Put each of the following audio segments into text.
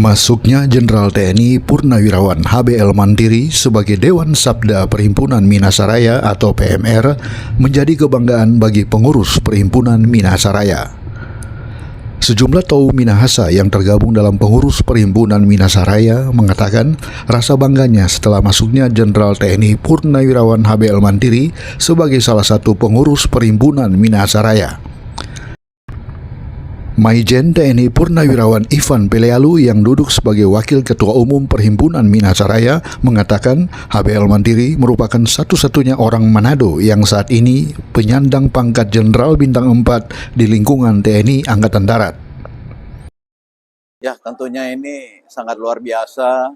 Masuknya Jenderal TNI Purnawirawan HBL Mantiri sebagai Dewan Sabda Perhimpunan Minasaraya atau PMR menjadi kebanggaan bagi pengurus Perhimpunan Minasaraya. Sejumlah Tokoh Minahasa yang tergabung dalam pengurus Perhimpunan Minasaraya mengatakan rasa bangganya setelah masuknya Jenderal TNI Purnawirawan HBL Mantiri sebagai salah satu pengurus Perhimpunan Minasaraya. Maijen TNI Purnawirawan Ivan Pelealu yang duduk sebagai Wakil Ketua Umum Perhimpunan Minasaraya mengatakan HBL Mantiri merupakan satu-satunya orang Manado yang saat ini penyandang pangkat Jenderal Bintang 4 di lingkungan TNI Angkatan Darat. Ya, tentunya ini sangat luar biasa.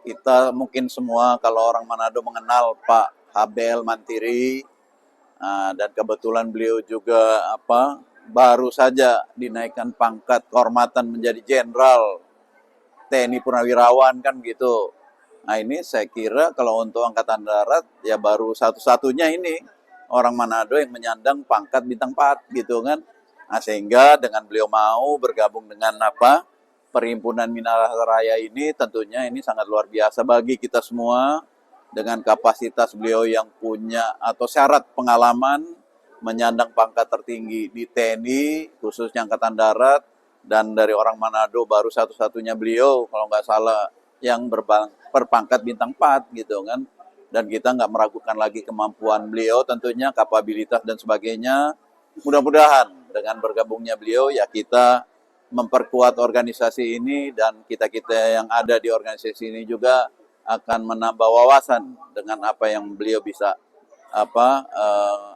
Kita mungkin semua kalau orang Manado mengenal Pak HBL Mantiri, dan kebetulan beliau juga baru saja dinaikkan pangkat kehormatan menjadi Jenderal TNI Purnawirawan kan gitu. Nah ini saya kira kalau untuk Angkatan Darat ya baru satu-satunya ini orang Manado yang menyandang pangkat bintang 4 gitu kan. Nah sehingga dengan beliau mau bergabung dengan Perhimpunan Minasaraya ini tentunya ini sangat luar biasa bagi kita semua dengan kapasitas beliau yang punya atau syarat pengalaman menyandang pangkat tertinggi di TNI, khususnya Angkatan Darat, dan dari orang Manado baru satu-satunya beliau, kalau nggak salah, yang berpangkat bintang 4 gitu kan. Dan kita nggak meragukan lagi kemampuan beliau, tentunya kapabilitas dan sebagainya. Mudah-mudahan dengan bergabungnya beliau, ya kita memperkuat organisasi ini, dan kita-kita yang ada di organisasi ini juga akan menambah wawasan dengan apa yang beliau bisa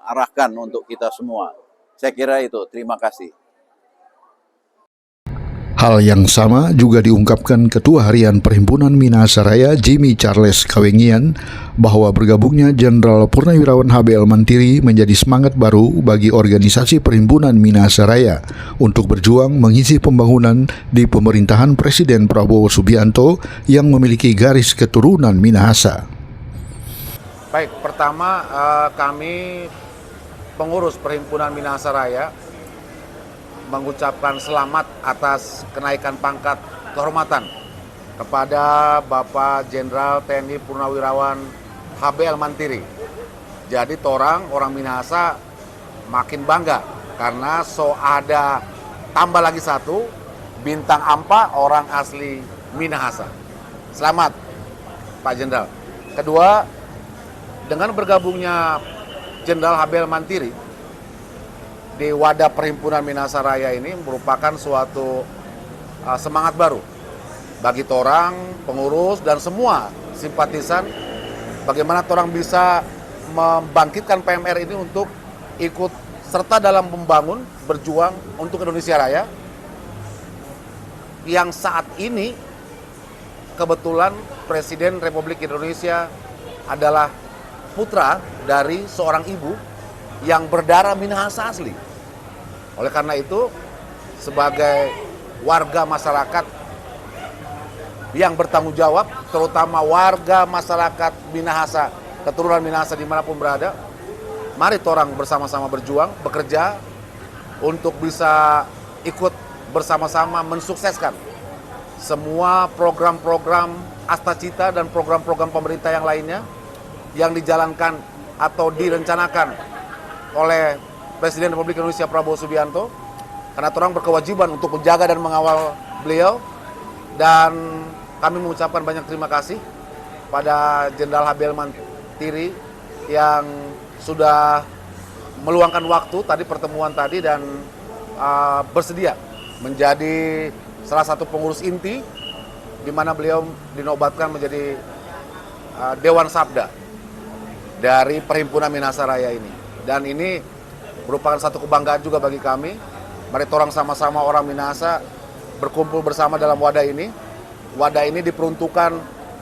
arahkan untuk kita semua. Saya kira itu. Terima kasih. Hal yang sama juga diungkapkan Ketua Harian Perhimpunan Minasaraya Jimmy Charles Kawengian bahwa bergabungnya Jenderal Purnawirawan HBL Mantiri menjadi semangat baru bagi organisasi Perhimpunan Minasaraya untuk berjuang mengisi pembangunan di pemerintahan Presiden Prabowo Subianto yang memiliki garis keturunan Minahasa. Baik, pertama kami pengurus Perhimpunan Minasaraya mengucapkan selamat atas kenaikan pangkat kehormatan kepada Bapak Jenderal TNI Purnawirawan HBL Mantiri. Jadi orang Minahasa makin bangga karena ada tambah lagi satu bintang 4 orang asli Minahasa. Selamat Pak Jenderal. Kedua, dengan bergabungnya Jenderal HBL Mantiri di wadah Perhimpunan Minasaraya ini merupakan suatu semangat baru bagi torang, pengurus, dan semua simpatisan bagaimana torang bisa membangkitkan PMR ini untuk ikut serta dalam membangun, berjuang untuk Indonesia Raya yang saat ini kebetulan Presiden Republik Indonesia adalah putra dari seorang ibu yang berdarah Minahasa asli. Oleh karena itu, sebagai warga masyarakat yang bertanggung jawab, terutama warga masyarakat Minahasa, keturunan Minahasa dimanapun berada, mari torang bersama-sama berjuang, bekerja untuk bisa ikut bersama-sama mensukseskan semua program-program Astacita dan program-program pemerintah yang lainnya yang dijalankan atau direncanakan oleh Presiden Republik Indonesia Prabowo Subianto, karena orang berkewajiban untuk menjaga dan mengawal beliau, dan kami mengucapkan banyak terima kasih pada Jenderal HBL Mantiri yang sudah meluangkan waktu tadi pertemuan tadi dan bersedia menjadi salah satu pengurus inti di mana beliau dinobatkan menjadi Dewan Sabda dari Perhimpunan Minasaraya ini. Dan ini merupakan satu kebanggaan juga bagi kami. Mari orang sama-sama orang Minahasa berkumpul bersama dalam wadah ini. Wadah ini diperuntukkan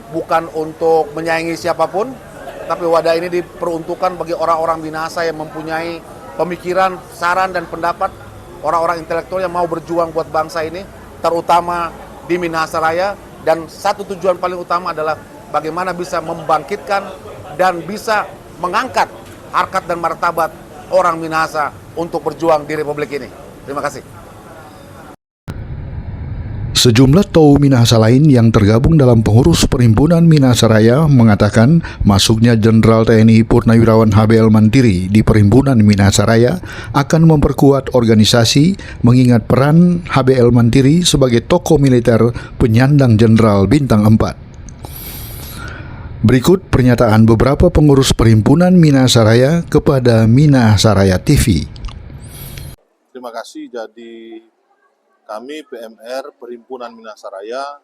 bukan untuk menyaingi siapapun, tapi wadah ini diperuntukkan bagi orang-orang Minahasa yang mempunyai pemikiran, saran, dan pendapat, orang-orang intelektual yang mau berjuang buat bangsa ini, terutama di Minahasaraya. Dan satu tujuan paling utama adalah bagaimana bisa membangkitkan dan bisa mengangkat harkat dan martabat orang Minahasa untuk berjuang di Republik ini. Terima kasih. Sejumlah Tou Minahasa lain yang tergabung dalam pengurus Perhimpunan Minahasaraya mengatakan masuknya Jenderal TNI Purnawirawan HBL Mantiri di Perhimpunan Minahasaraya akan memperkuat organisasi mengingat peran HBL Mantiri sebagai tokoh militer penyandang Jenderal Bintang 4. Berikut pernyataan beberapa pengurus Perhimpunan Minahasaraya kepada Minahasaraya TV. Terima kasih. Jadi kami PMR Perhimpunan Minahasaraya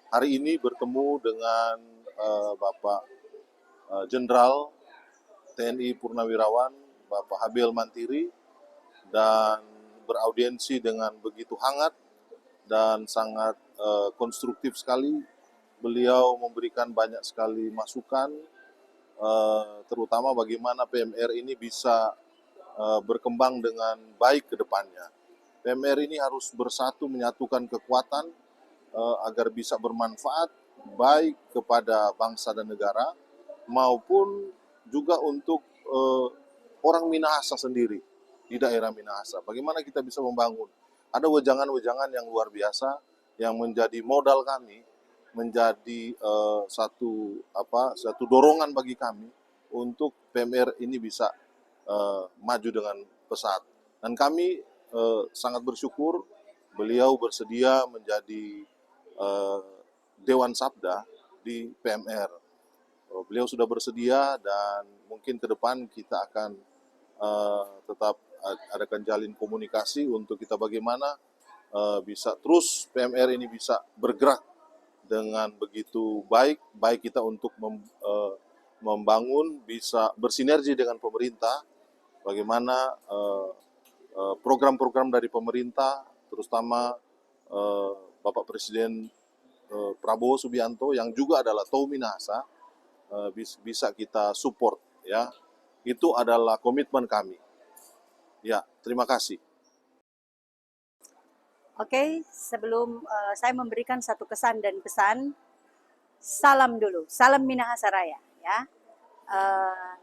hari ini bertemu dengan Bapak Jenderal TNI Purnawirawan Bapak HBL Mantiri dan beraudiensi dengan begitu hangat dan sangat konstruktif sekali. Beliau memberikan banyak sekali masukan, terutama bagaimana PMR ini bisa berkembang dengan baik ke depannya. PMR ini harus bersatu menyatukan kekuatan agar bisa bermanfaat baik kepada bangsa dan negara maupun juga untuk orang Minahasa sendiri di daerah Minahasa. Bagaimana kita bisa membangun? Ada wejangan-wejangan yang luar biasa yang menjadi modal kami, menjadi satu dorongan bagi kami untuk PMR ini bisa maju dengan pesat. Dan kami sangat bersyukur beliau bersedia menjadi Dewan Sabda di PMR. Beliau sudah bersedia dan mungkin ke depan kita akan tetap adakan jalin komunikasi untuk kita bagaimana bisa terus PMR ini bisa bergerak dengan begitu baik kita untuk membangun, bisa bersinergi dengan pemerintah, bagaimana program-program dari pemerintah, terutama Bapak Presiden Prabowo Subianto yang juga adalah Tou Minahasa, bisa kita support, ya. Itu adalah komitmen kami. Ya, terima kasih. Oke, sebelum saya memberikan satu kesan dan pesan, salam dulu, salam Minahasaraya, ya.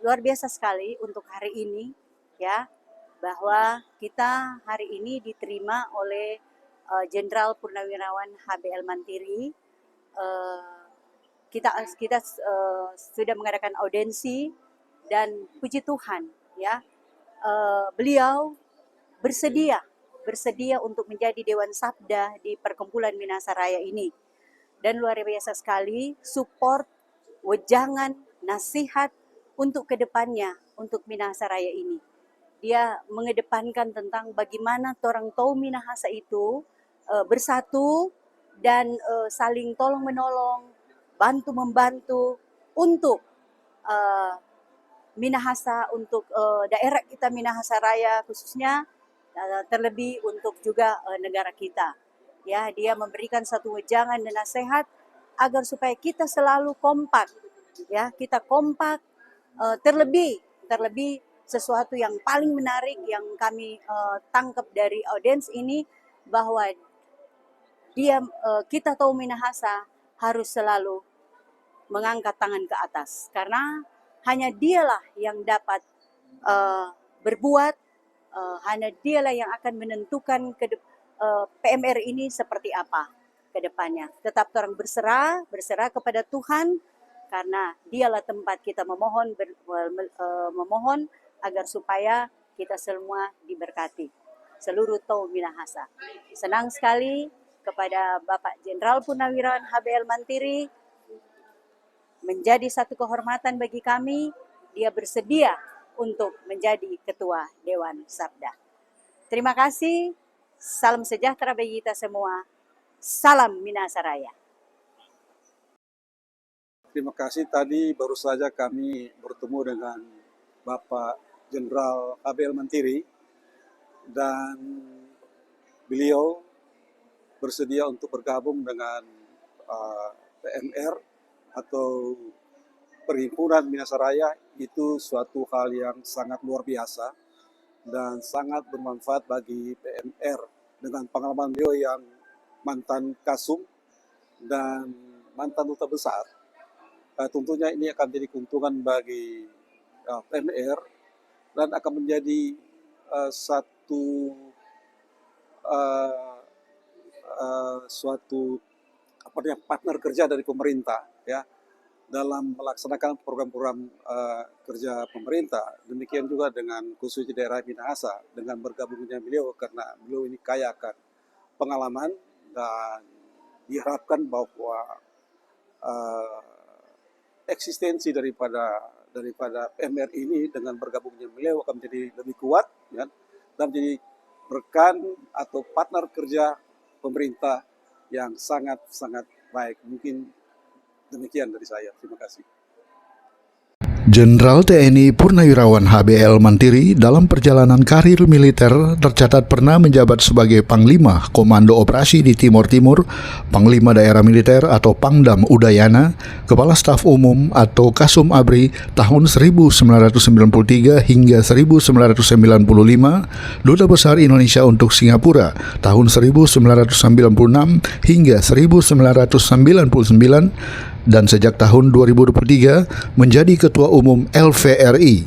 Luar biasa sekali untuk hari ini, ya, bahwa kita hari ini diterima oleh Jenderal Purnawirawan HBL Mantiri. Kita sudah mengadakan audiensi dan puji Tuhan, ya, beliau bersedia untuk menjadi Dewan Sabda di Perkumpulan Minahasaraya ini. Dan luar biasa sekali support, wejangan, nasihat untuk kedepannya untuk Minahasaraya ini. Dia mengedepankan tentang bagaimana orang Tou Minahasa itu bersatu dan saling tolong-menolong, bantu-membantu untuk Minahasa, untuk daerah kita Minahasaraya khususnya, terlebih untuk juga negara kita. Ya, dia memberikan satu wejangan dan nasihat agar supaya kita selalu kompak, ya, kita kompak, terlebih sesuatu yang paling menarik yang kami tangkap dari audiens ini, bahwa kita Tou Minahasa harus selalu mengangkat tangan ke atas, karena hanya dialah yang dapat berbuat, hanya dialah yang akan menentukan PMR ini seperti apa ke depannya. Tetap orang berserah kepada Tuhan, karena dialah tempat kita memohon agar supaya kita semua diberkati, seluruh Tou Minahasa. Senang sekali kepada Bapak Jenderal Purnawirawan HBL Mantiri, menjadi satu kehormatan bagi kami, dia bersedia untuk menjadi Ketua Dewan Sabda. Terima kasih, salam sejahtera bagi kita semua, salam Minahasaraya. Terima kasih, tadi baru saja kami bertemu dengan Bapak Jenderal HBL Mantiri dan beliau bersedia untuk bergabung dengan PMR atau Perhimpunan Minahasaraya. Itu suatu hal yang sangat luar biasa dan sangat bermanfaat bagi PMR dengan pengalaman beliau yang mantan Kasum dan mantan Duta Besar. Tentunya ini akan jadi keuntungan bagi PMR dan akan menjadi satu suatu partner kerja dari pemerintah ya dalam melaksanakan program-program kerja pemerintah. Demikian juga dengan khususnya daerah Minahasa dengan bergabungnya beliau, karena beliau ini kaya akan pengalaman dan diharapkan bahwa eksistensi daripada PMR ini dengan bergabungnya beliau akan menjadi lebih kuat ya, dan menjadi rekan atau partner kerja pemerintah yang sangat-sangat baik. Mungkin demikian dari saya. Terima kasih. Jenderal TNI Purnawirawan HBL Mantiri dalam perjalanan karir militer tercatat pernah menjabat sebagai Panglima Komando Operasi di Timur Timur, Panglima Daerah Militer atau Pangdam Udayana, Kepala Staf Umum atau Kasum Abri tahun 1993 hingga 1995, Duta Besar Indonesia untuk Singapura tahun 1996 hingga 1999, dan sejak tahun 2023 menjadi Ketua Umum LVRI.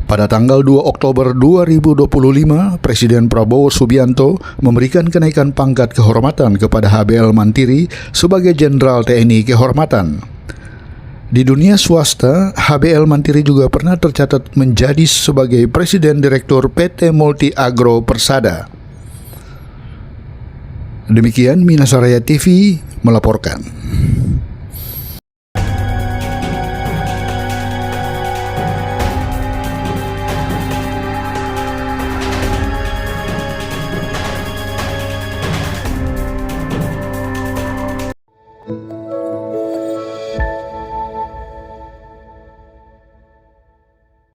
Pada tanggal 2 Oktober 2025, Presiden Prabowo Subianto memberikan kenaikan pangkat kehormatan kepada HBL Mantiri sebagai Jenderal TNI Kehormatan. Di dunia swasta, HBL Mantiri juga pernah tercatat menjadi sebagai Presiden Direktur PT Multi Agro Persada. Demikian Minasaraya TV melaporkan.